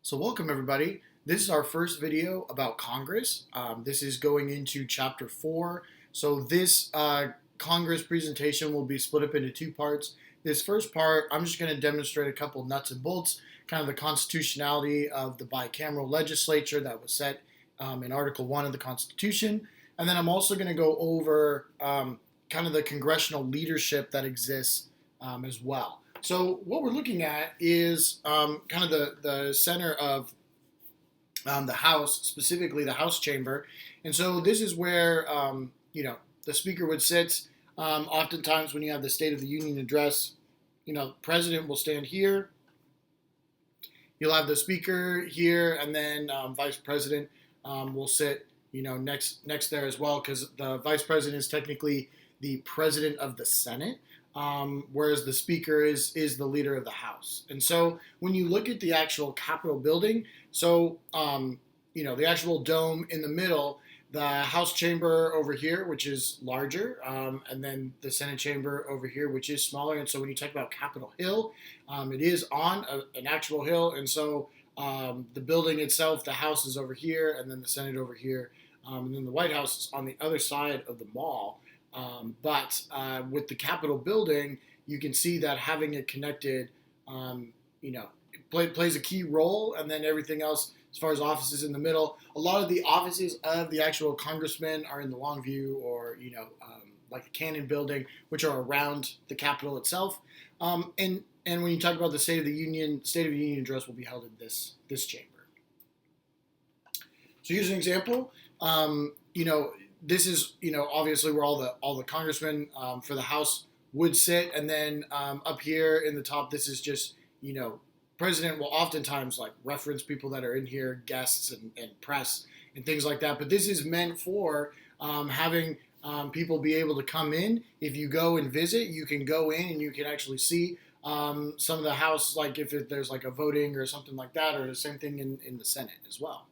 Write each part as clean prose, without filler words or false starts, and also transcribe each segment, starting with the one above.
So welcome everybody. This is our first video about Congress. This is going into chapter 4. So this Congress presentation will be split up into two parts. This first part, I'm just going to demonstrate a couple nuts and bolts, kind of the constitutionality of the bicameral legislature that was set in Article 1 of the Constitution. And then I'm also going to go over kind of the congressional leadership that exists as well. So what we're looking at is kind of the center of the House, specifically the House chamber. And so this is where, the speaker would sit. Oftentimes when you have the State of the Union address, the president will stand here. You'll have the speaker here, and then vice president will sit, next there as well, because the vice president is technically the president of the Senate. Whereas the speaker is the leader of the House. And so when you look at the actual Capitol building, so, the actual dome in the middle, the House chamber over here, which is larger, and then the Senate chamber over here, which is smaller. And so when you talk about Capitol Hill, it is on an actual hill. And so the building itself, the House is over here, and then the Senate over here, and then the White House is on the other side of the mall. But with the Capitol building, you can see that having it connected, plays a key role, and then everything else, as far as offices in the middle, a lot of the offices of the actual congressmen are in the Longview or, like the Cannon building, which are around the Capitol itself. And when you talk about the State of the Union address will be held in this chamber. So here's an example. This is, obviously where all the congressmen for the House would sit. And then up here in the top, this is just, president will oftentimes like reference people that are in here, guests and press and things like that. But this is meant for having people be able to come in. If you go and visit, you can go in and you can actually see some of the House, like if there's like a voting or something like that, or the same thing in the Senate as well.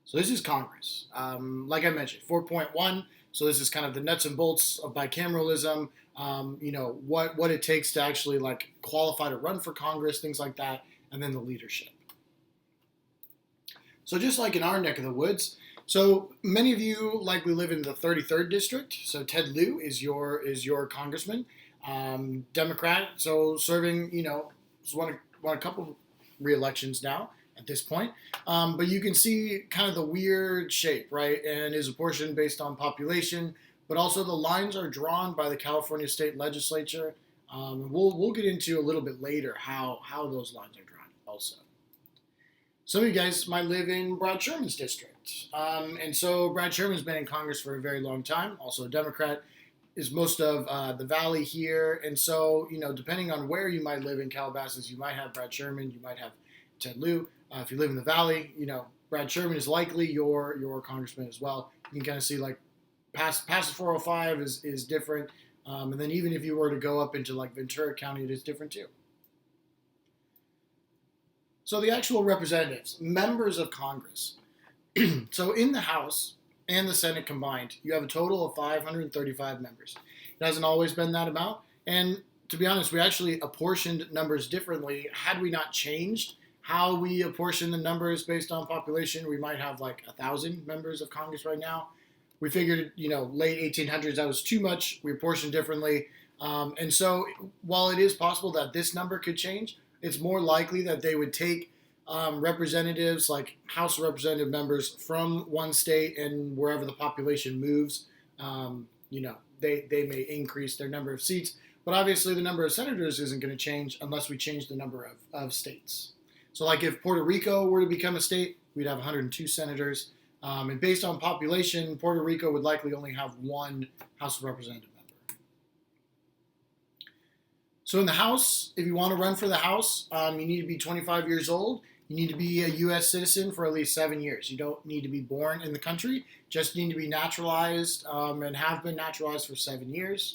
So this is Congress. Like I mentioned, 4.1. So this is kind of the nuts and bolts of bicameralism. What it takes to actually like qualify to run for Congress, things like that, and then the leadership. So just like in our neck of the woods, so many of you likely live in the 33rd district. So Ted Lieu is your congressman, Democrat. So serving, has won a couple re-elections now at this point. But you can see kind of the weird shape, right? And is apportioned based on population, but also the lines are drawn by the California State Legislature. We'll get into a little bit later how those lines are drawn also. Some of you guys might live in Brad Sherman's district. And so Brad Sherman's been in Congress for a very long time, also a Democrat, is most of the Valley here. And so, depending on where you might live in Calabasas, you might have Brad Sherman, you might have Ted Lieu. If you live in the Valley, Brad Sherman is likely your congressman as well. You can kind of see like past the 405 is different. And then even if you were to go up into like Ventura County, it is different too. So the actual representatives, members of Congress. So in the House and the Senate combined, you have a total of 535 members. It hasn't always been that amount. And to be honest, we actually apportioned numbers differently. Had we not changed how we apportion the numbers based on population, we might have like 1,000 members of Congress right now. We figured, late 1800s, that was too much. We apportioned differently. And so while it is possible that this number could change, it's more likely that they would take representatives, like House representative members from one state, and wherever the population moves, they may increase their number of seats. But obviously the number of senators isn't going to change unless we change the number of states. So like if Puerto Rico were to become a state, we'd have 102 senators. And based on population, Puerto Rico would likely only have one House of Representative member. So in the House, if you want to run for the House, you need to be 25 years old. You need to be a U.S. citizen for at least 7 years. You don't need to be born in the country, just need to be naturalized and have been naturalized for 7 years.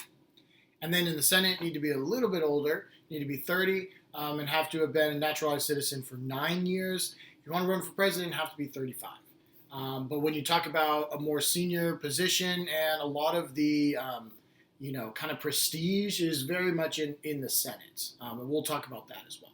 And then in the Senate, you need to be a little bit older. You need to be 30 and have to have been a naturalized citizen for 9 years. If you want to run for president, you have to be 35. But when you talk about a more senior position, and a lot of the, kind of prestige is very much in the Senate. And we'll talk about that as well.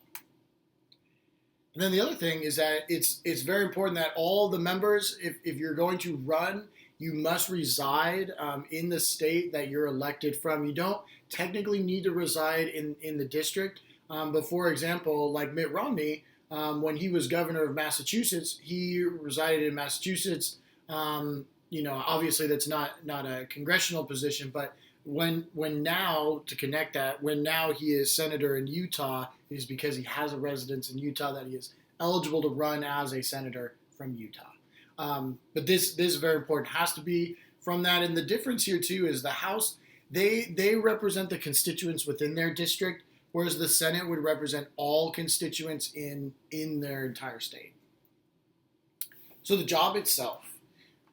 And then the other thing is that it's very important that all the members, if you're going to run, you must reside in the state that you're elected from. You don't technically need to reside in the district. But for example, like Mitt Romney, when he was governor of Massachusetts, he resided in Massachusetts. Obviously that's not a congressional position, but when now to connect that, when now he is senator in Utah, it is because he has a residence in Utah that he is eligible to run as a senator from Utah. But this is very important. It has to be from that. And the difference here too is the House, they represent the constituents within their district, whereas the Senate would represent all constituents in their entire state. So the job itself,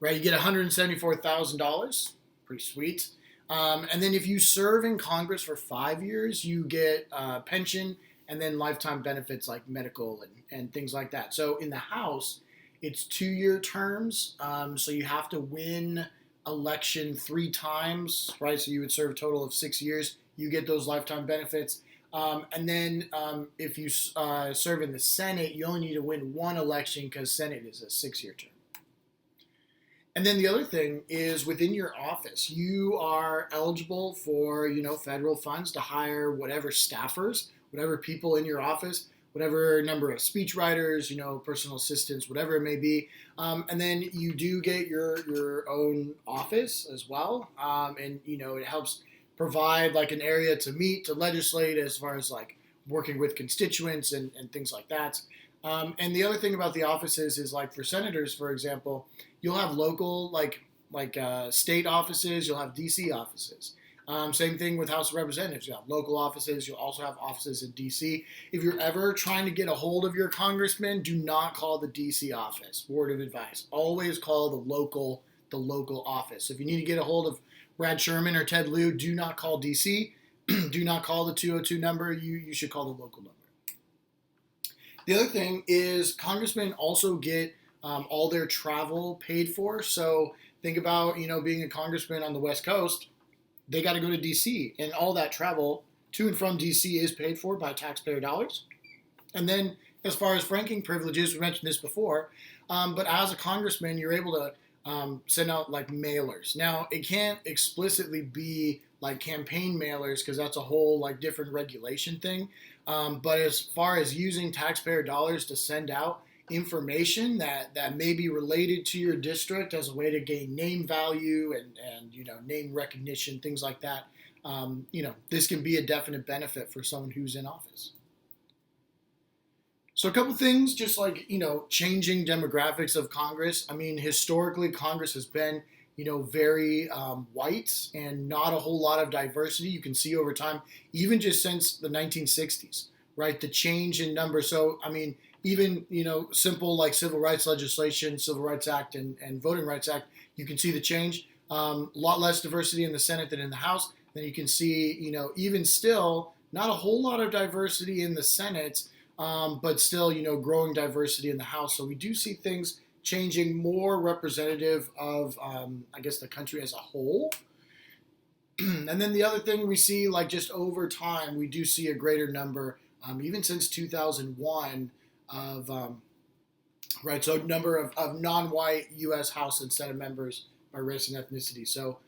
right? You get $174,000, pretty sweet. And then if you serve in Congress for 5 years, you get pension and then lifetime benefits like medical and things like that. So in the House, it's 2-year terms. So you have to win election 3 times, right? So you would serve a total of 6 years. You get those lifetime benefits. And then if you serve in the Senate, you only need to win 1 election because Senate is a 6-year term. And then the other thing is within your office, you are eligible for, federal funds to hire whatever staffers, whatever people in your office, whatever number of speechwriters, personal assistants, whatever it may be. And then you do get your own office as well. And it helps provide like an area to meet, to legislate as far as like working with constituents and things like that. And the other thing about the offices is like for senators, for example, you'll have local like state offices, you'll have DC offices. Same thing with House of Representatives. You'll have local offices. You'll also have offices in D.C. If you're ever trying to get a hold of your congressman, do not call the D.C. office. Word of advice: always call the local office. If you need to get a hold of Brad Sherman or Ted Lieu, do not call D.C. Do not call the 202 number. You should call the local number. The other thing is congressmen also get all their travel paid for. So think about being a congressman on the West Coast. They got to go to D.C. and all that travel to and from D.C. is paid for by taxpayer dollars. And then as far as franking privileges, we mentioned this before, but as a congressman, you're able to send out like mailers. Now, it can't explicitly be like campaign mailers because that's a whole like different regulation thing. But as far as using taxpayer dollars to send out information that may be related to your district as a way to gain name value and name recognition, things like that, this can be a definite benefit for someone who's in office. So a couple things, just like, changing demographics of Congress. I mean, historically, Congress has been, very white and not a whole lot of diversity. You can see over time, even just since the 1960s, right? The change in numbers. So, I mean, even, simple like civil rights legislation, Civil Rights Act and Voting Rights Act, you can see the change. A lot less diversity in the Senate than in the House. Then you can see, even still, not a whole lot of diversity in the Senate, but still, growing diversity in the House. So we do see things changing, more representative of, I guess, the country as a whole. And then the other thing we see, like just over time, we do see a greater number, even since 2001, of right, so number of non-white U.S. House and Senate members by race and ethnicity. So,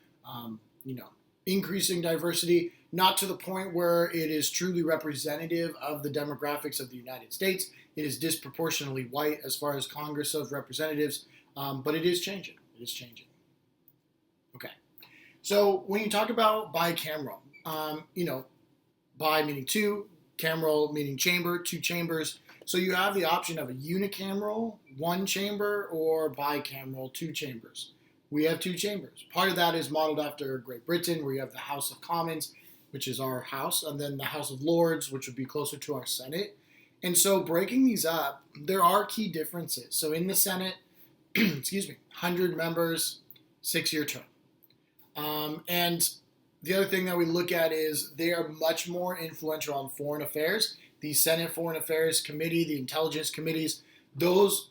increasing diversity, not to the point where it is truly representative of the demographics of the United States. It is disproportionately white as far as Congress of Representatives, but it is changing. It is changing. Okay. So when you talk about bicameral, bi meaning 2, cameral meaning chamber, 2 chambers. So you have the option of a unicameral, 1 chamber, or bicameral, 2 chambers. We have 2 chambers. Part of that is modeled after Great Britain, where you have the House of Commons, which is our House, and then the House of Lords, which would be closer to our Senate. And so breaking these up, there are key differences. So in the Senate, 100 members, 6-year term. And the other thing that we look at is they are much more influential on foreign affairs. The Senate Foreign Affairs Committee, the intelligence committees, those,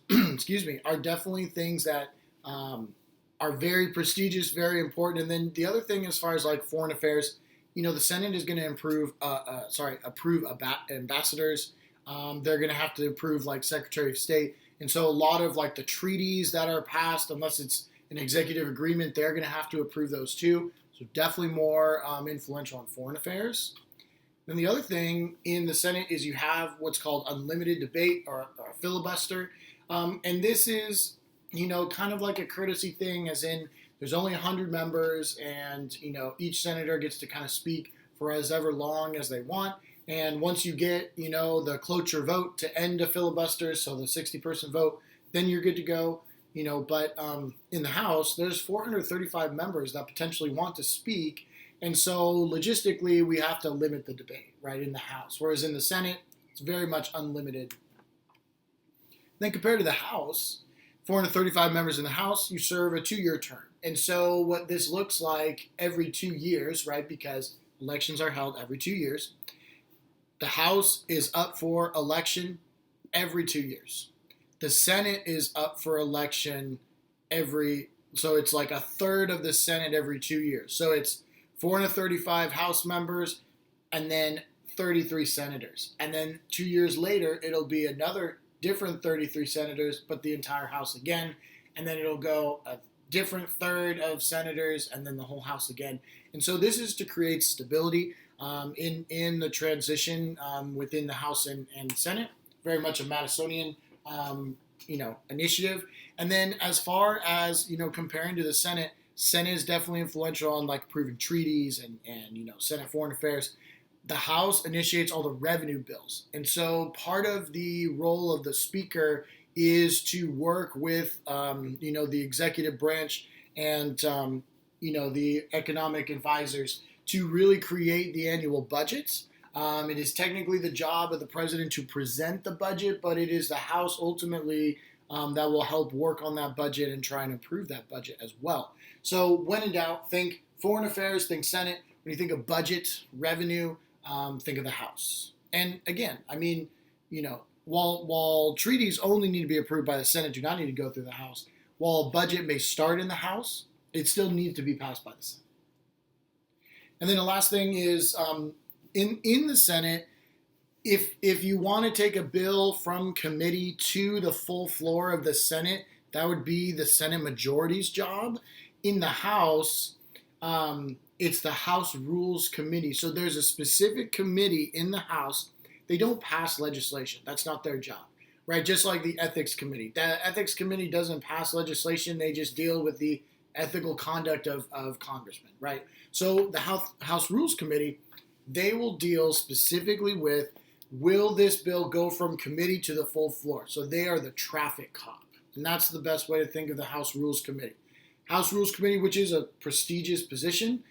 are definitely things that are very prestigious, very important. And then the other thing as far as like foreign affairs, the Senate is going to approve ambassadors. They're going to have to approve like Secretary of State. And so a lot of like the treaties that are passed, unless it's an executive agreement, they're going to have to approve those too. So definitely more influential on foreign affairs. Then the other thing in the Senate is you have what's called unlimited debate or filibuster. And this is, kind of like a courtesy thing, as in there's only 100 members and, each senator gets to kind of speak for as ever long as they want. And once you get, the cloture vote to end a filibuster, so the 60-person vote, then you're good to go. But in the House, there's 435 members that potentially want to speak. And so logistically, we have to limit the debate, right, in the House. Whereas in the Senate, it's very much unlimited. Then compared to the House, 435 members in the House, you serve a 2-year term. And so what this looks like every 2 years, right, because elections are held every 2 years, the House is up for election every 2 years. The Senate is up for election so it's like a third of the Senate every 2 years. So it's 435 House members and then 33 senators. And then 2 years later, it'll be another different 33 senators, but the entire House again. And then it'll go a different third of senators and then the whole House again. And so this is to create stability in the transition within the House and Senate. Very much a Madisonian initiative. And then as far as, comparing to the Senate is definitely influential on like approving treaties and Senate foreign affairs. The House initiates all the revenue bills. And so part of the role of the Speaker is to work with, the executive branch and, the economic advisors to really create the annual budgets. It is technically the job of the president to present the budget, but it is the House ultimately that will help work on that budget and try and improve that budget as well. So when in doubt, think foreign affairs, think Senate. When you think of budget, revenue, think of the House. And again, while treaties only need to be approved by the Senate, do not need to go through the House. While a budget may start in the House, it still needs to be passed by the Senate. And then the last thing is in the Senate, if you want to take a bill from committee to the full floor of the Senate, that would be the Senate majority's job. In the House, it's the House Rules Committee. So there's a specific committee in the House. They don't pass legislation. That's not their job, right? Just like the Ethics Committee. The Ethics Committee doesn't pass legislation. They just deal with the ethical conduct of congressmen, right? So the House Rules Committee, they will deal specifically with, will this bill go from committee to the full floor? So they are the traffic cop. And that's the best way to think of the House Rules Committee. House Rules Committee, which is a prestigious position,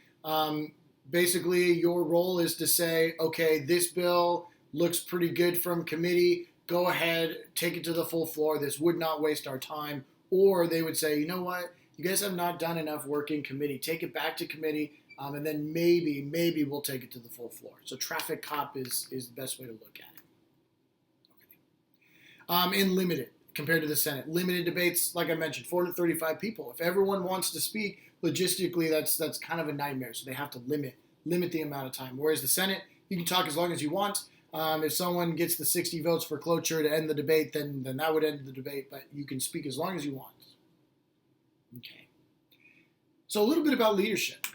basically your role is to say, okay, this bill looks pretty good from committee. Go ahead, take it to the full floor. This would not waste our time. Or they would say, you know what? You guys have not done enough work in committee. Take it back to committee. And then maybe we'll take it to the full floor. So traffic cop is the best way to look at it. Okay. And limited compared to the Senate. Limited debates, like I mentioned, 435 people. If everyone wants to speak, logistically that's kind of a nightmare. So they have to limit the amount of time. Whereas the Senate, you can talk as long as you want. If someone gets the 60 votes for cloture to end the debate, then that would end the debate. But you can speak as long as you want. Okay. So a little bit about leadership.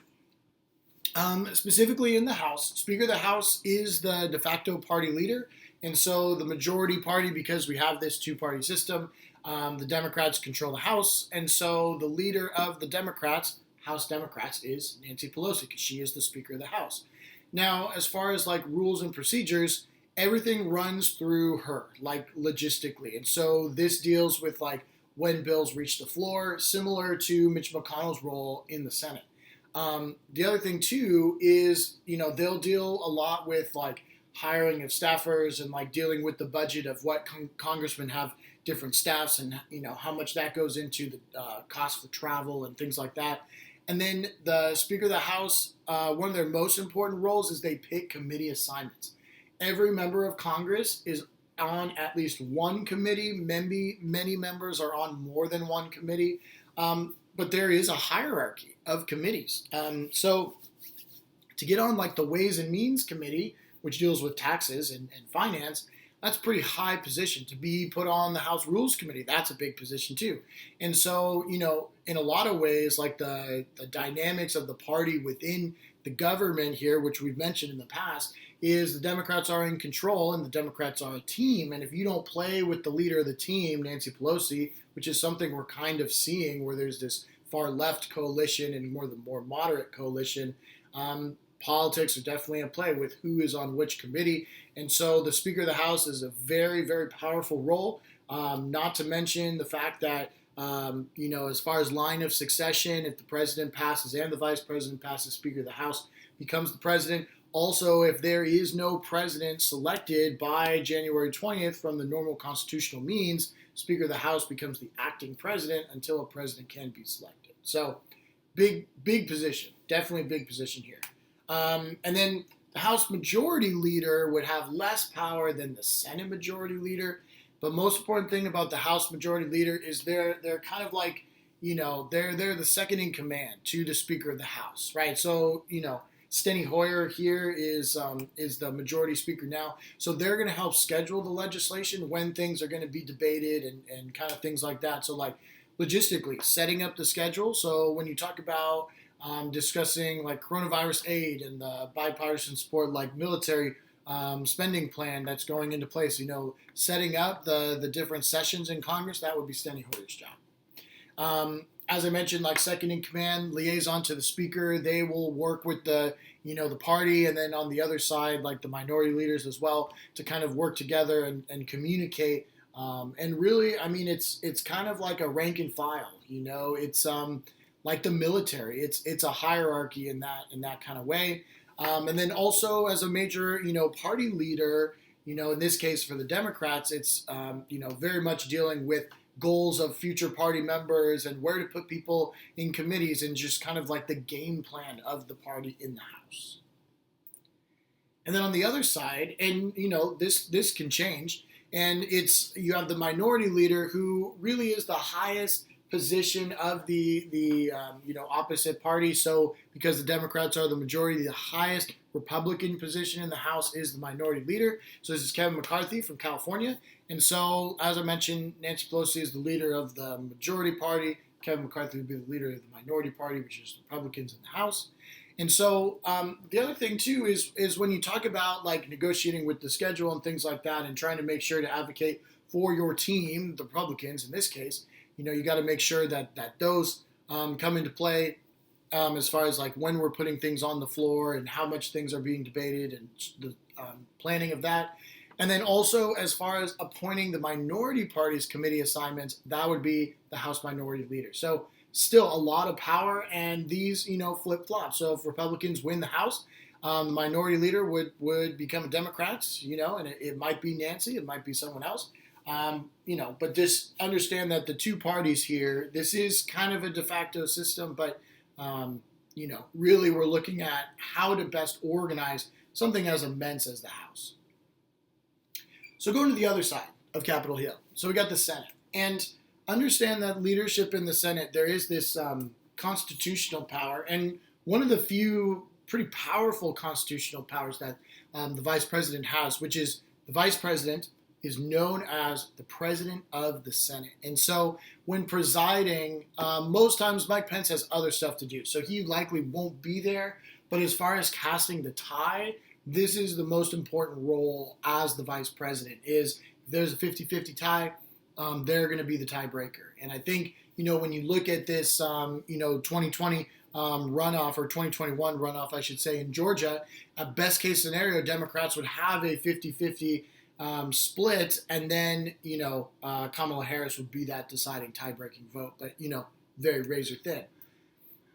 Specifically in the House, Speaker of the House is the de facto party leader. And so the majority party, because we have this two-party system, the Democrats control the House. And so the leader of the Democrats, House Democrats, is Nancy Pelosi, because she is the Speaker of the House. Now, as far as like rules and procedures, everything runs through her, like logistically. And so this deals with like when bills reach the floor, similar to Mitch McConnell's role in the Senate. The other thing too is, they'll deal a lot with like hiring of staffers and like dealing with the budget of what congressmen have different staffs and, how much that goes into the cost for travel and things like that. And then the Speaker of the House, one of their most important roles is they pick committee assignments. Every member of Congress is on at least one committee. Many members are on more than one committee. But there is a hierarchy of committees. So to get on like the Ways and Means Committee, which deals with taxes and finance, that's a pretty high position to be put on the House Rules Committee. That's a big position too. And so, in a lot of ways, like the dynamics of the party within the government here, which we've mentioned in the past, is the Democrats are in control and the Democrats are a team. And if you don't play with the leader of the team, Nancy Pelosi, which is something we're kind of seeing where there's this far left coalition and the more moderate coalition, politics are definitely in play with who is on which committee. And so the Speaker of the House is a very, very powerful role, not to mention the fact that, as far as line of succession, if the president passes and the vice president passes, Speaker of the House becomes the president. Also, if there is no president selected by January 20th from the normal constitutional means, Speaker of the House becomes the acting president until a president can be selected. So, big position. Definitely a big position here. And then the House Majority Leader would have less power than the Senate Majority Leader. But most important thing about the House Majority Leader is they're kind of like, they're the second in command to the Speaker of the House, right? So, Steny Hoyer here is the majority speaker now. So they're going to help schedule the legislation when things are going to be debated and kind of things like that. So like logistically, setting up the schedule. So when you talk about discussing like coronavirus aid and the bipartisan support like military spending plan that's going into place, setting up the different sessions in Congress, that would be Steny Hoyer's job. As I mentioned, like second in command, liaison to the speaker, they will work with the party, and then on the other side, like the minority leaders as well, to kind of work together and communicate. And really, I mean, it's kind of like a rank and file. It's like the military. It's a hierarchy in that kind of way. And then also as a major party leader, in this case for the Democrats, it's very much dealing with goals of future party members and where to put people in committees and just kind of like the game plan of the party in the House. And then on the other side, and this can change, and you have the minority leader who really is the highest position of the opposite party. So because the Democrats are the majority, the highest Republican position in the House is the minority leader. So this is Kevin McCarthy from California. And so, as I mentioned, Nancy Pelosi is the leader of the majority party. Kevin McCarthy would be the leader of the minority party, which is Republicans in the House. And so the other thing, too, is when you talk about like negotiating with the schedule and things like that and trying to make sure to advocate for your team, the Republicans in this case, you got to make sure that those come into play as far as like when we're putting things on the floor and how much things are being debated and the planning of that. And then also as far as appointing the minority party's committee assignments, that would be the House Minority Leader. So still a lot of power, and these, flip-flop. So if Republicans win the House, the minority leader would become a Democrat, and it might be Nancy, it might be someone else. But just understand that the two parties here, this is kind of a de facto system, but, really we're looking at how to best organize something as immense as the House. So going to the other side of Capitol Hill. So we got the Senate. And understand that leadership in the Senate, there is this constitutional power. And one of the few pretty powerful constitutional powers that the vice president has, which is the vice president is known as the president of the Senate. And so when presiding, most times Mike Pence has other stuff to do. So he likely won't be there. But as far as casting the tie, this is the most important role as the vice president is if there's a 50-50 tie, they're going to be the tiebreaker. And I think, when you look at this, 2020 runoff or 2021 runoff, I should say, in Georgia, at best case scenario, Democrats would have a 50-50 split, and then, Kamala Harris would be that deciding tie-breaking vote, but, very razor thin.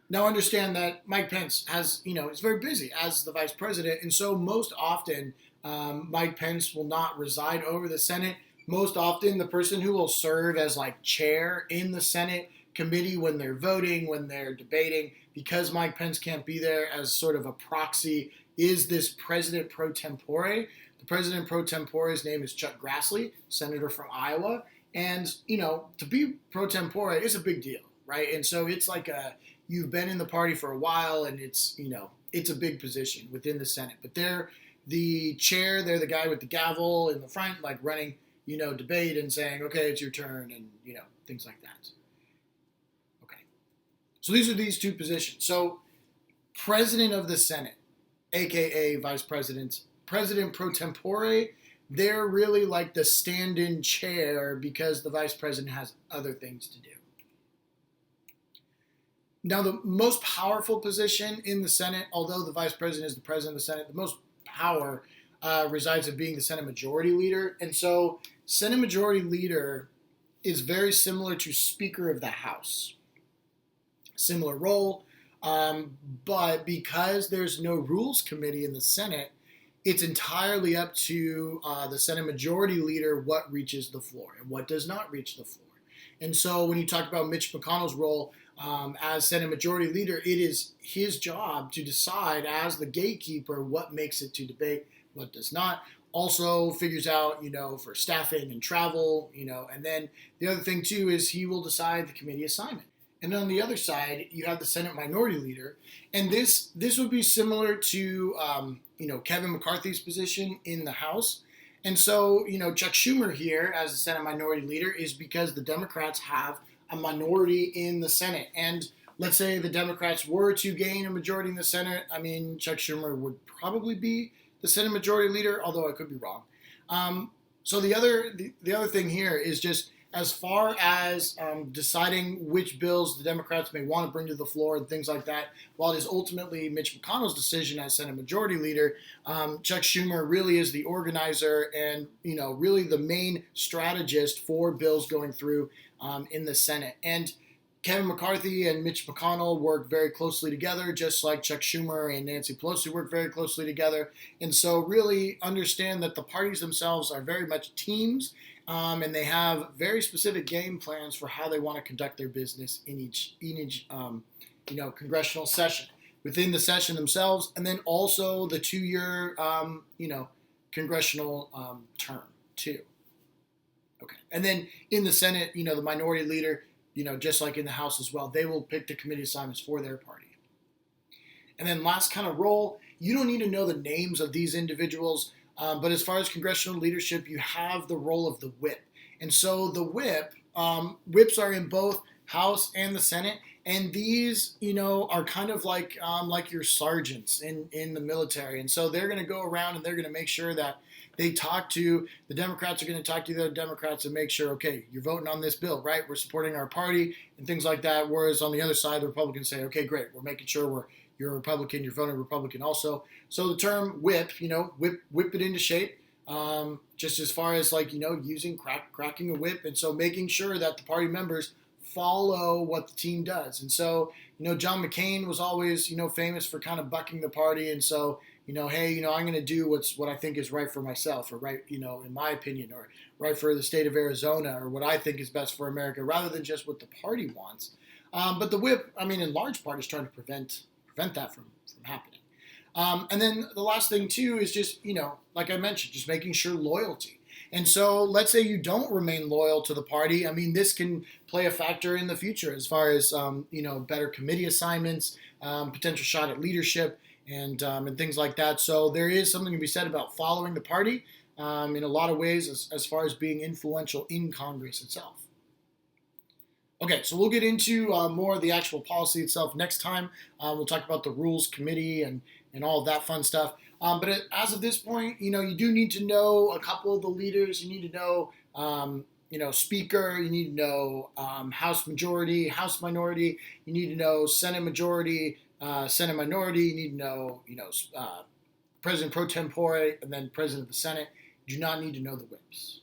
Now understand that Mike Pence has, is very busy as the vice president, and so most often Mike Pence will not reside over the Senate. Most often the person who will serve as like chair in the Senate committee when they're voting, when they're debating, because Mike Pence can't be there as sort of a proxy, is this president pro tempore. The president pro tempore's name is Chuck Grassley, senator from Iowa, and, to be pro tempore is a big deal, right? And so it's like you've been in the party for a while, and it's a big position within the Senate. But they're the chair, they're the guy with the gavel in the front, like running, debate and saying, okay, it's your turn, and, things like that. Okay. So these are these two positions. So President of the Senate, aka Vice President, President pro tempore, they're really like the stand-in chair because the Vice President has other things to do. Now, the most powerful position in the Senate, although the Vice President is the President of the Senate, the most power resides in being the Senate Majority Leader. And so Senate Majority Leader is very similar to Speaker of the House. Similar role, but because there's no Rules Committee in the Senate, it's entirely up to the Senate Majority Leader what reaches the floor and what does not reach the floor. And so when you talk about Mitch McConnell's role as Senate Majority Leader, it is his job to decide as the gatekeeper what makes it to debate, what does not. Also figures out, for staffing and travel, and then the other thing too is he will decide the committee assignment. And on the other side, you have the Senate Minority Leader, and this would be similar to Kevin McCarthy's position in the House. And so, Chuck Schumer here as the Senate Minority Leader is because the Democrats have a minority in the Senate. And let's say the Democrats were to gain a majority in the Senate, Chuck Schumer would probably be the Senate Majority Leader, although I could be wrong. So the other thing here is just as far as deciding which bills the Democrats may want to bring to the floor and things like that, while it is ultimately Mitch McConnell's decision as Senate Majority Leader, Chuck Schumer really is the organizer and, really the main strategist for bills going through in the Senate. And Kevin McCarthy and Mitch McConnell work very closely together, just like Chuck Schumer and Nancy Pelosi work very closely together. And so really understand that the parties themselves are very much teams, and they have very specific game plans for how they want to conduct their business in each congressional session, within the session themselves, and then also the 2-year, congressional term too. Okay, and then in the Senate, the Minority Leader, just like in the House as well, they will pick the committee assignments for their party. And then last kind of role, you don't need to know the names of these individuals, but as far as congressional leadership, you have the role of the whip. And so the whips are in both House and the Senate, and these, are kind of like your sergeants in the military. And so they're going to go around and they're going to make sure that they talk to the Democrats are going to talk to the other Democrats and make sure, okay, you're voting on this bill, right? We're supporting our party and things like that. Whereas on the other side, the Republicans say, okay, great, we're making sure you're a Republican, you're voting Republican also. So the term whip, whip it into shape, just as far as using cracking a whip. And so making sure that the party members follow what the team does. And so, John McCain was always, famous for kind of bucking the party. And so, hey, I'm going to do what I think is right for myself, or right, in my opinion, or right for the state of Arizona, or what I think is best for America, rather than just what the party wants. But the whip, in large part, is trying to prevent that from happening. And then the last thing too is just, like I mentioned, just making sure loyalty. And so let's say you don't remain loyal to the party. This can play a factor in the future as far as, better committee assignments, potential shot at leadership, and things like that. So there is something to be said about following the party in a lot of ways as far as being influential in Congress itself. Okay, so we'll get into more of the actual policy itself next time. We'll talk about the Rules Committee and all of that fun stuff. But as of this point, you do need to know a couple of the leaders. You need to know, Speaker. You need to know House Majority, House Minority. You need to know Senate Majority, Senate Minority. You need to know, President pro tempore, and then President of the Senate. You do not need to know the whips.